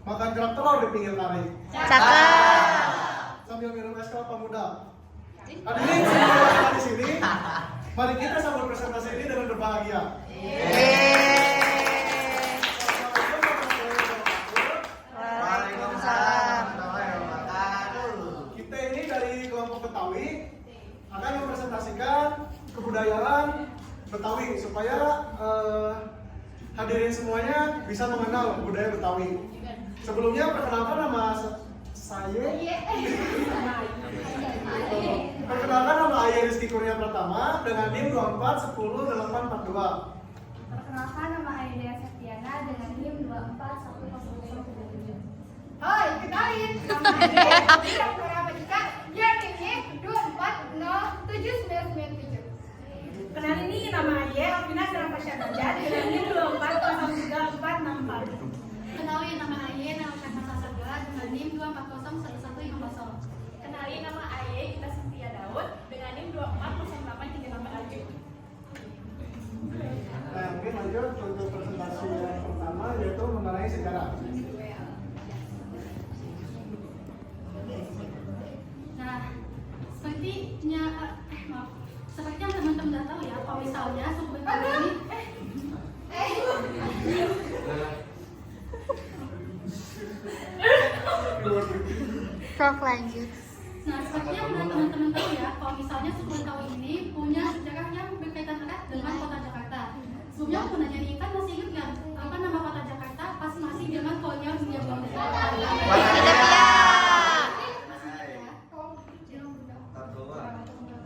Makan kerak telur di pinggir kali. Cakep. Sambil minum es kelapa muda. Hadirin semua di sini. Mari kita sambut presentasi ini dengan berbahagia. Waalaikumsalam. Kita ini dari kelompok Betawi akan mempresentasikan kebudayaan Betawi supaya hadirin semuanya bisa mengenal budaya Betawi. Sebelumnya perkenalkan nama saya. Perkenalkan nama Ayah Rizky Kurnia Pratama dengan NIM 2410842. Perkenalkan nama Aida Septiana dengan NIM 24107. Hai, kenalin, nama saya Tidak Pernah Jika yang NIM-nya 2407997. Kenalin nih, nama Ayah Alvina Serapasyana dengan NIM 2403464. Kenalin nama Aye, nama Kata Sasaga dengan NIM 2401110. Kenalin nama Ayah Gita Sintia Daud dengan NIM 2408387. Nah, mungkin lanjut untuk presentasi yang pertama yaitu mengenai sejarah. Nah, seperti yang teman-teman udah tahu ya, kalau misalnya suku Betawi ini Sok lanjut. Nah, seperti yang udah teman-teman tahu ya, kalau misalnya suku Betawi ini punya sejarah yang berkaitan erat dengan kota Jakarta. Sebelumnya aku nanya nih, kan masih ingat nggak apa nama kota Jakarta pas masih zaman kolonial Hindia Belanda? Tidak ya.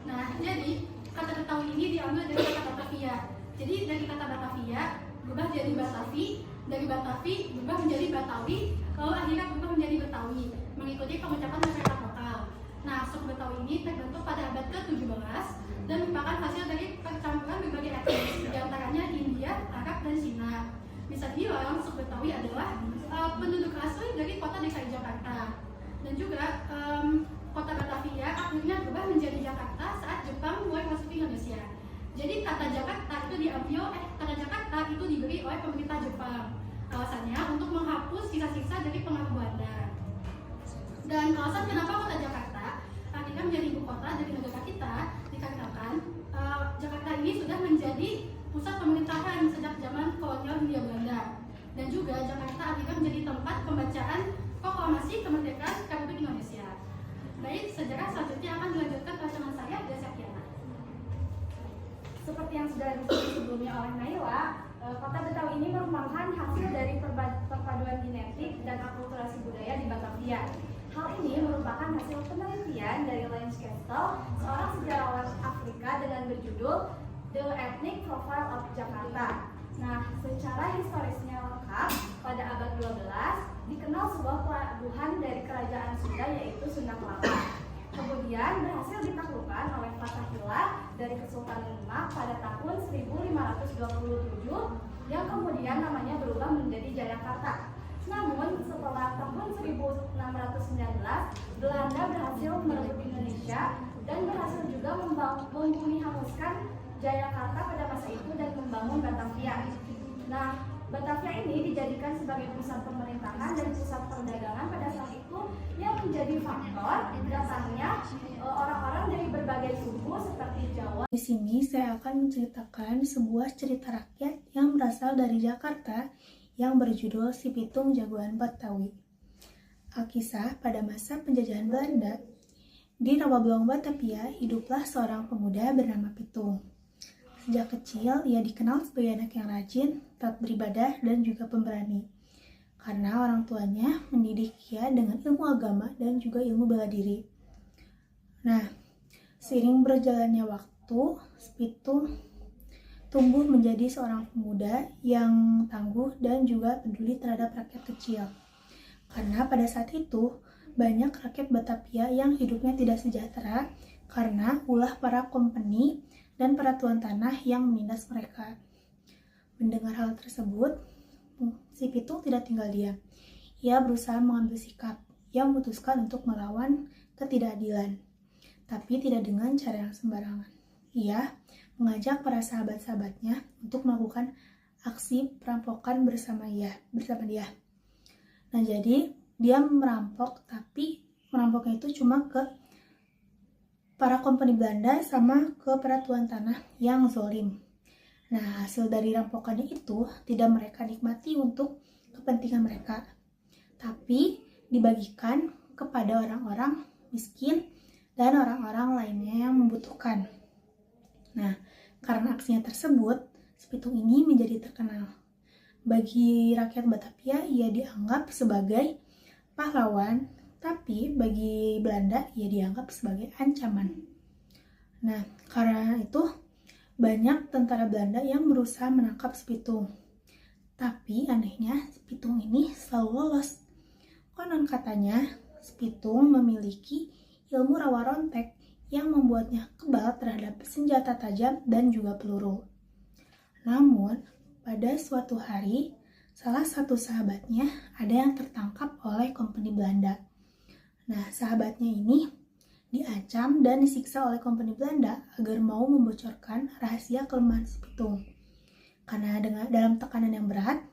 Nah, jadi kata Betawi ini diambil dari kata Batavia. Jadi dari kata Batavia berubah jadi Batavi, dari Batavi berubah menjadi Betawi, lalu akhirnya berubah menjadi Betawi, mengikuti pengucapan masyarakat lokal. Nah, suku Betawi ini terbentuk pada abad ke-17 dan merupakan hasil dari percampuran berbagai etnis, diantaranya India, Arab, dan Cina. Bisa dibilang suku Betawi adalah penduduk asli dari kota DKI Jakarta. Dan juga kota Batavia akhirnya berubah menjadi Jakarta saat Jepang mulai masuk ke Indonesia. Jadi kata Jakarta itu diberi oleh pemerintah Jepang. Alasannya untuk menghapus sisa-sisa dari pengaruh Belanda. Dan alasan kenapa kota Jakarta akhirnya menjadi ibu kota dari negara kita dikarenakan Jakarta ini sudah menjadi pusat pemerintahan sejak zaman kolonial Hindia Belanda. Dan juga Jakarta akhirnya menjadi tempat pembacaan proklamasi kemerdekaan Republik Indonesia. Baik, sejarah selanjutnya akan dilanjutkan oleh teman saya, Desa Kiana. Seperti yang sudah disebut sebelumnya oleh Naila, kota Betawi ini merupakan hasil dari perpaduan genetik dan akulturasi budaya di Batavia. Hal ini merupakan hasil penelitian dari Lance Castle, seorang sejarawan Afrika dengan berjudul The Ethnic Profile of Jakarta. Nah, secara historisnya lengkap, pada abad 12 dikenal sebuah pelabuhan dari kerajaan Sunda yaitu Sunda Kelapa. Kemudian berhasil ditaklukkan oleh Fatahillah dari Kesultanan Demak pada tahun 1527 yang kemudian namanya berubah menjadi Jayakarta. Namun setelah tahun 1619 Belanda berhasil merebut Indonesia dan berhasil juga membunuh hanguskan Jayakarta pada masa itu dan membangun Batavia. Nah, Batavia ini dijadikan sebagai pusat pemerintahan dan pusat perdagangan pada saat itu yang menjadi faktor datangnya orang-orang dari berbagai suku seperti Jawa. Di sini saya akan menceritakan sebuah cerita rakyat yang berasal dari Jakarta yang berjudul Si Pitung Jagoan Betawi. Alkisah pada masa penjajahan Belanda, di Rawabelong Batavia hiduplah seorang pemuda bernama Pitung. Sejak kecil, ia dikenal sebagai anak yang rajin, taat beribadah, dan juga pemberani. Karena orang tuanya mendidik ia dengan ilmu agama dan juga ilmu bela diri. Nah, seiring berjalannya waktu, Pitung tumbuh menjadi seorang pemuda yang tangguh dan juga peduli terhadap rakyat kecil. Karena pada saat itu, banyak rakyat Batavia yang hidupnya tidak sejahtera karena ulah para kompeni dan para tuan tanah yang menindas mereka. Mendengar hal tersebut, si Pitung tidak tinggal diam. Ia berusaha mengambil sikap. Ia memutuskan untuk melawan ketidakadilan, tapi tidak dengan cara yang sembarangan. Ia mengajak para sahabat-sahabatnya untuk melakukan aksi perampokan bersama dia. Nah, jadi dia merampok, tapi merampoknya itu cuma ke para kompeni Belanda sama ke para tuan tanah yang zolim. Nah, hasil dari rampokannya itu tidak mereka nikmati untuk kepentingan mereka, tapi dibagikan kepada orang-orang miskin dan orang-orang lainnya yang membutuhkan. Nah, karena aksinya tersebut, si Pitung ini menjadi terkenal. Bagi rakyat Batavia, ia dianggap sebagai pahlawan, tapi bagi Belanda, ia dianggap sebagai ancaman. Nah, karena itu, banyak tentara Belanda yang berusaha menangkap si Pitung. Tapi anehnya, si Pitung ini selalu lolos. Konon katanya, si Pitung memiliki ilmu rawa rontek yang membuatnya kebal terhadap senjata tajam dan juga peluru. Namun, pada suatu hari, salah satu sahabatnya ada yang tertangkap oleh kompeni Belanda. Nah, sahabatnya ini diancam dan disiksa oleh kompeni Belanda agar mau membocorkan rahasia kelemahan si Pitung. Karena dalam tekanan yang berat,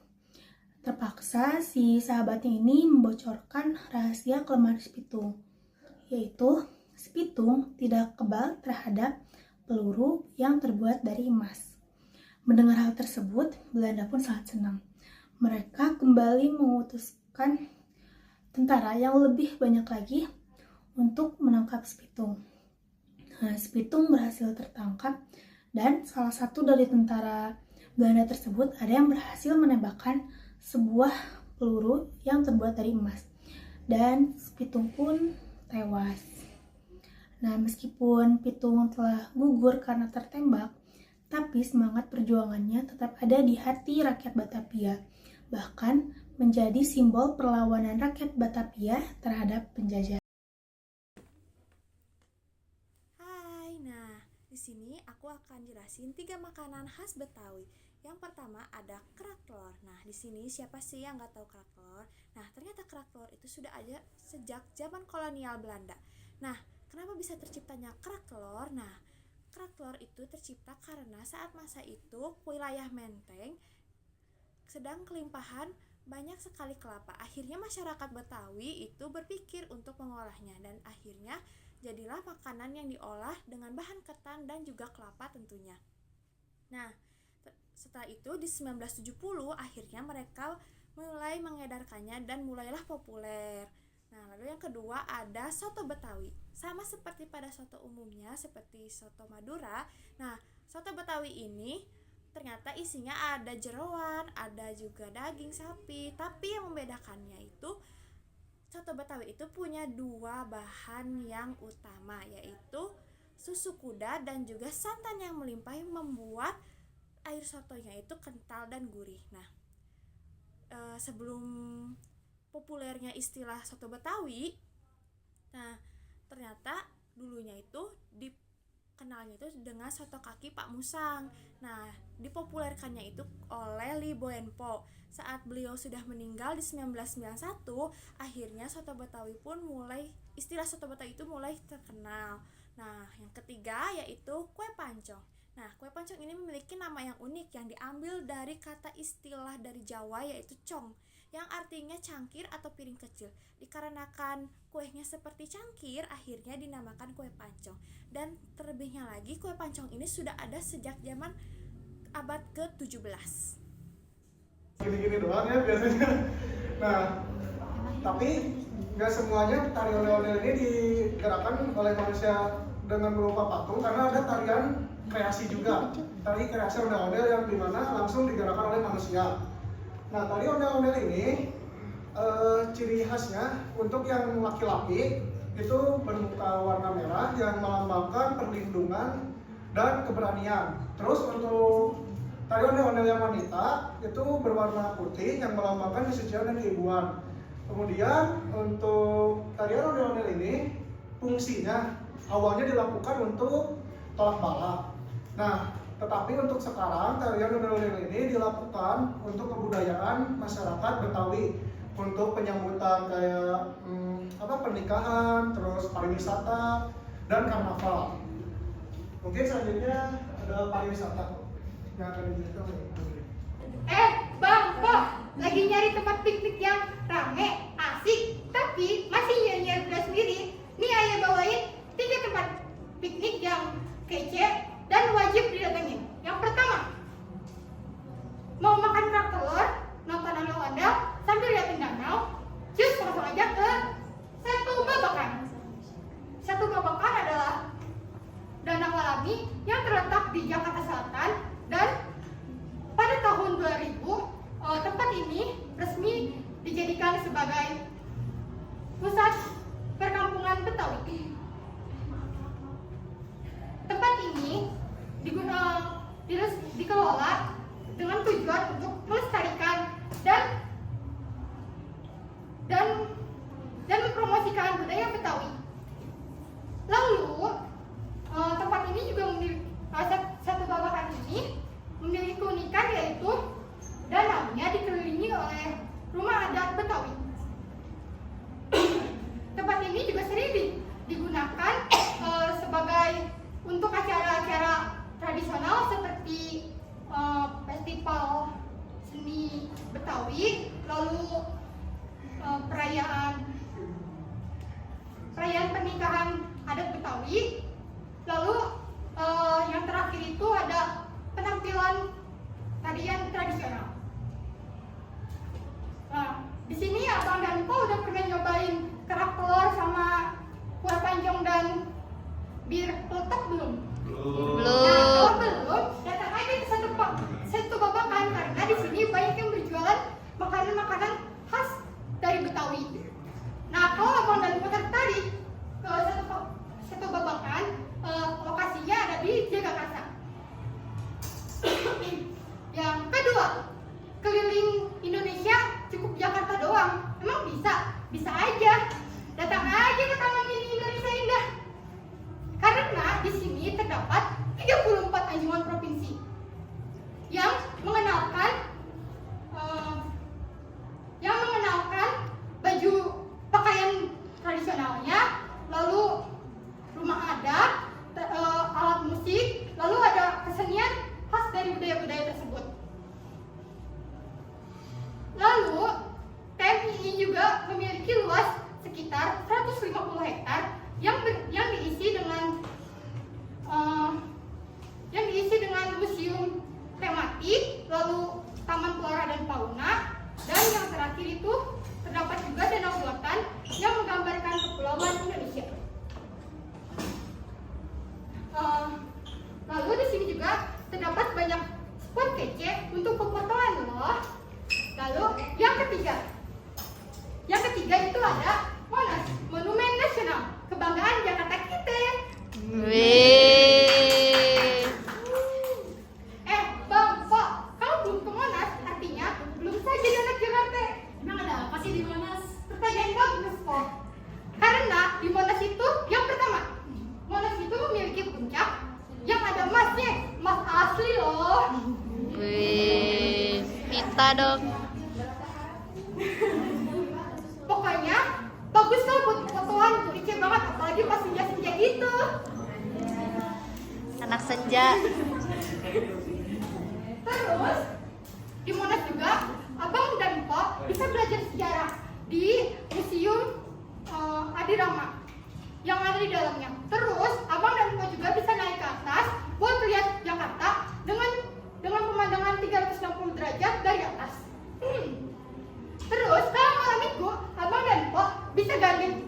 terpaksa si sahabatnya ini membocorkan rahasia kelemahan si Pitung, yaitu si Pitung tidak kebal terhadap peluru yang terbuat dari emas. Mendengar hal tersebut, Belanda pun sangat senang. Mereka kembali mengutuskan tentara yang lebih banyak lagi untuk menangkap si Pitung. Nah, si Pitung berhasil tertangkap dan salah satu dari tentara Belanda tersebut ada yang berhasil menembakkan sebuah peluru yang terbuat dari emas. Dan si Pitung pun tewas. Nah, meskipun Pitung telah gugur karena tertembak, tapi semangat perjuangannya tetap ada di hati rakyat Batavia, bahkan menjadi simbol perlawanan rakyat Batavia terhadap penjajah. Hai, nah di sini aku akan jelasin 3 makanan khas Betawi. Yang pertama ada kerak telur. Nah, di sini siapa sih yang nggak tahu kerak telur? Nah, ternyata kerak telur itu sudah ada sejak zaman kolonial Belanda. Nah, kenapa bisa terciptanya kerak telur? Nah, kerak telur itu tercipta karena saat masa itu wilayah Menteng sedang kelimpahan banyak sekali kelapa. Akhirnya masyarakat Betawi itu berpikir untuk mengolahnya dan akhirnya jadilah makanan yang diolah dengan bahan ketan dan juga kelapa tentunya. Nah, setelah itu di 1970 akhirnya mereka mulai mengedarkannya dan mulailah populer. Nah, lalu yang kedua ada soto Betawi. Sama seperti pada soto umumnya, seperti soto Madura. Nah, soto Betawi ini ternyata isinya ada jeroan, ada juga daging sapi. Tapi yang membedakannya itu, soto Betawi itu punya 2 bahan yang utama, yaitu susu kuda dan juga santan yang melimpah membuat air sotonya itu kental dan gurih. Nah, sebelum populernya istilah soto Betawi, nah ternyata dulunya itu dikenalnya itu dengan soto kaki Pak Musang. Nah, dipopulerkannya itu oleh Li Boenpo. Saat beliau sudah meninggal di 1991, akhirnya soto Betawi pun istilah soto Betawi itu mulai terkenal. Nah, yang ketiga yaitu kue pancong. Nah, kue pancong ini memiliki nama yang unik yang diambil dari kata istilah dari Jawa yaitu cong, yang artinya cangkir atau piring kecil. Dikarenakan kuenya seperti cangkir, akhirnya dinamakan kue pancong. Dan terlebihnya lagi, kue pancong ini sudah ada sejak zaman abad ke-17. Gini-gini doang ya biasanya. Nah, tapi nggak semuanya tari ondel-ondel ini digerakkan oleh manusia dengan berupa patung, karena ada tarian kreasi juga, tari kreasi ondel-ondel yang dimana langsung digerakkan oleh manusia. Nah, tari ondel-ondel ini ciri khasnya untuk yang laki-laki itu bermuka warna merah yang melambangkan perlindungan dan keberanian. Terus untuk tari ondel-ondel yang wanita itu berwarna putih yang melambangkan kesucian dan keibuan. Kemudian untuk tarian ondel-ondel ini fungsinya awalnya dilakukan untuk tolak bala. Nah, tetapi untuk sekarang tarian ondel-ondel ini dilakukan untuk kebudayaan masyarakat Betawi, untuk penyambutan kayak pernikahan, terus pariwisata dan karnaval. Mungkin selanjutnya ada pariwisata yang akan dijelaskan. Bang, kok lagi nyari tempat piknik yang rame, asik, tapi masih nyari udah sendiri. Nih ayah bawain 3 tempat piknik yang kece dan wajib didatengin. Yang pertama, mau makan kerak telur, nonton danau ondel sambil liatin danau, cus langsung aja ke Satu Babakan. Satu Babakan adalah danau alami yang terletak di Jakarta Selatan, dan pada tahun 2000 tempat ini resmi dijadikan sebagai pusat perkampungan Betawi. Tempat ini dikelola dengan tujuan untuk melestarikan dan mempromosikan budaya Betawi. Lalu tempat ini juga memiliki Satu Babakan ini memiliki keunikan, yaitu danaunya dikelilingi oleh rumah adat Betawi. Tempat ini juga sering digunakan sebagai untuk acara-acara tradisional seperti festival seni Betawi, lalu perayaan pernikahan adat Betawi, lalu yang terakhir itu ada penampilan tarian tradisional. Nah, di sini Abang dan Po udah pernah nyobain kerak telur sama kue panjang dan bir peletok belum? Nah, kalau belum, datang aja ke Satu Babakan, karena di sini banyak yang berjualan makanan-makanan khas dari Betawi. Nah, kalau Abang dan Po tertarik ke Satu Babakan, lokasinya ada di Jagakarsa. Yang kedua, keliling Indonesia cukup Jakarta doang? Emang bisa? Bisa aja. Datang aja ke Taman Mini Indonesia Indah. Karena di sini terdapat 34 anjungan provinsi yang mengenalkan baju pakaian tradisionalnya, lalu rumah adat, alat musik, lalu ada kesenian khas dari budaya-budaya tersebut. Lalu TMI juga memiliki luas sekitar 150 hektar yang diisi dengan museum tematik, lalu taman flora dan fauna, dan yang terakhir itu terdapat juga danau buatan yang menggambarkan kepulauan Indonesia. Lalu di sini juga terdapat banyak spot kece untuk pefotoan loh. Lalu yang ketiga itu ada Monas, Monumen Nasional, kebanggaan Jakarta kita. Wih. Bang, Pak, kalau belum ke Monas, artinya belum saja di anak Jakarta. Emang ada apa sih di Monas? Pertanyaan bagus, Pak. Karena di Monas itu, yang pertama, Monas itu memiliki puncak yang ada emasnya, emas asli loh. Wih. Minta dong. Pokoknya bagus lah buat fotoan, kece banget, apalagi pas senja-senja gitu. Anak senja. Terus di Monas juga Abang dan Po bisa belajar sejarah di Museum Adirama yang ada di dalamnya. Terus Abang dan Po juga bisa naik ke atas buat lihat Jakarta dengan pemandangan 360 derajat dari atas. Terus kalau malam minggu Abang dan Po bisa gandeng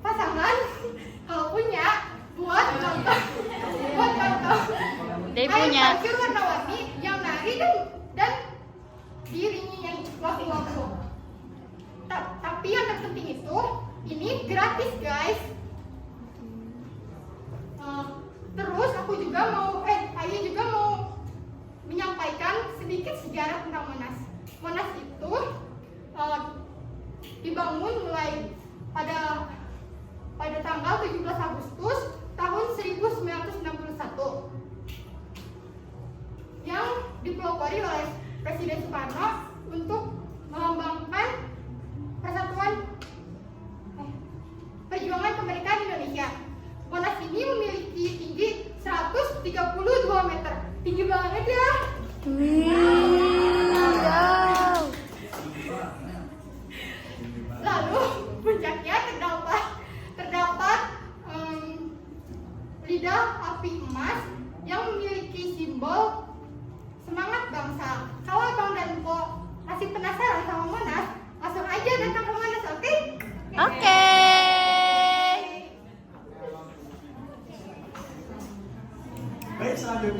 pasangan kalau punya buat nonton Dia air punya. terjun warna-warni yang nari dan dirinya yang waktu-waktu. Tapi yang terpenting itu ini gratis guys. Terus Ayu juga mau menyampaikan sedikit sejarah tentang Monas. Monas itu dibangun mulai pada tanggal 17 Agustus tahun 1961 yang dipelopori oleh Presiden Soekarno untuk melambangkan perjuangan kemerdekaan Indonesia. Monas ini memiliki tinggi 132 meter. Tinggi banget ya. Wow.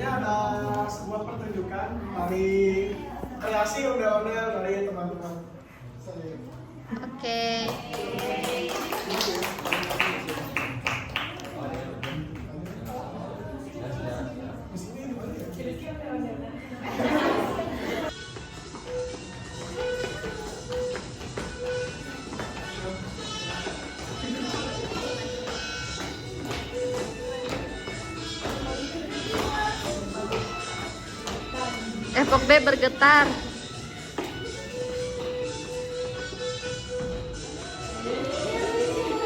selanjutnya ada sebuah pertunjukan dari kreasi ondel-ondel dari teman-teman. Oke. Epok B bergetar.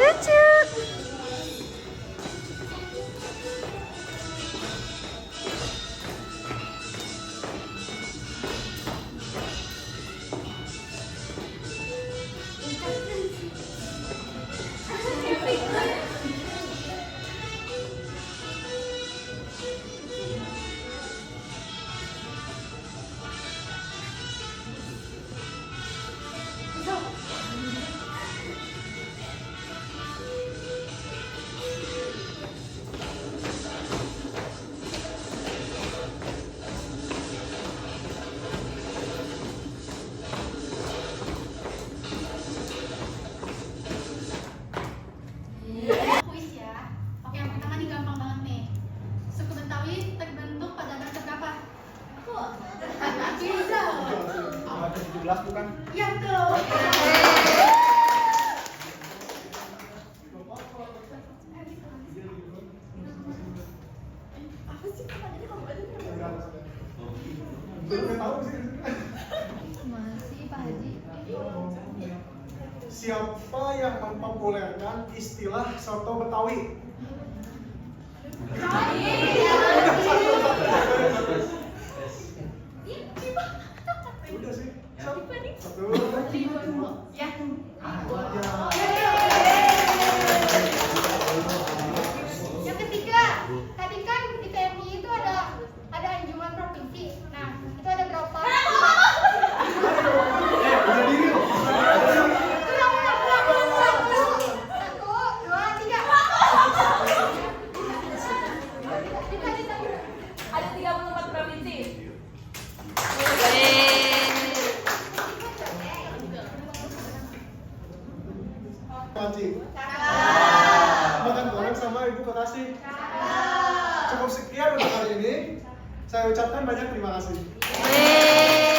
Lucu. Kuis ya. Oke, yang pertama nih gampang banget nih. Suku Betawi terbentuk pada abad keberapa? Bisa. Abad ke-17 bukan? Ya betul. Belum tahu sih. Masih Pak Haji. Siapa yang mempopulerkan istilah soto Betawi? Udah sih. Satu. Ya. Yang ketiga, tadi kan di TMI itu ada anjuman provinsi. Nah, itu ada berapa? Udah diri loh. Ulang. 1, 2, 3. Ada 34 provinsi. Panci. Makan goreng sama Ibu Kekasih. Cukup sekian untuk hari ini. Saya ucapkan banyak terima kasih. Wih.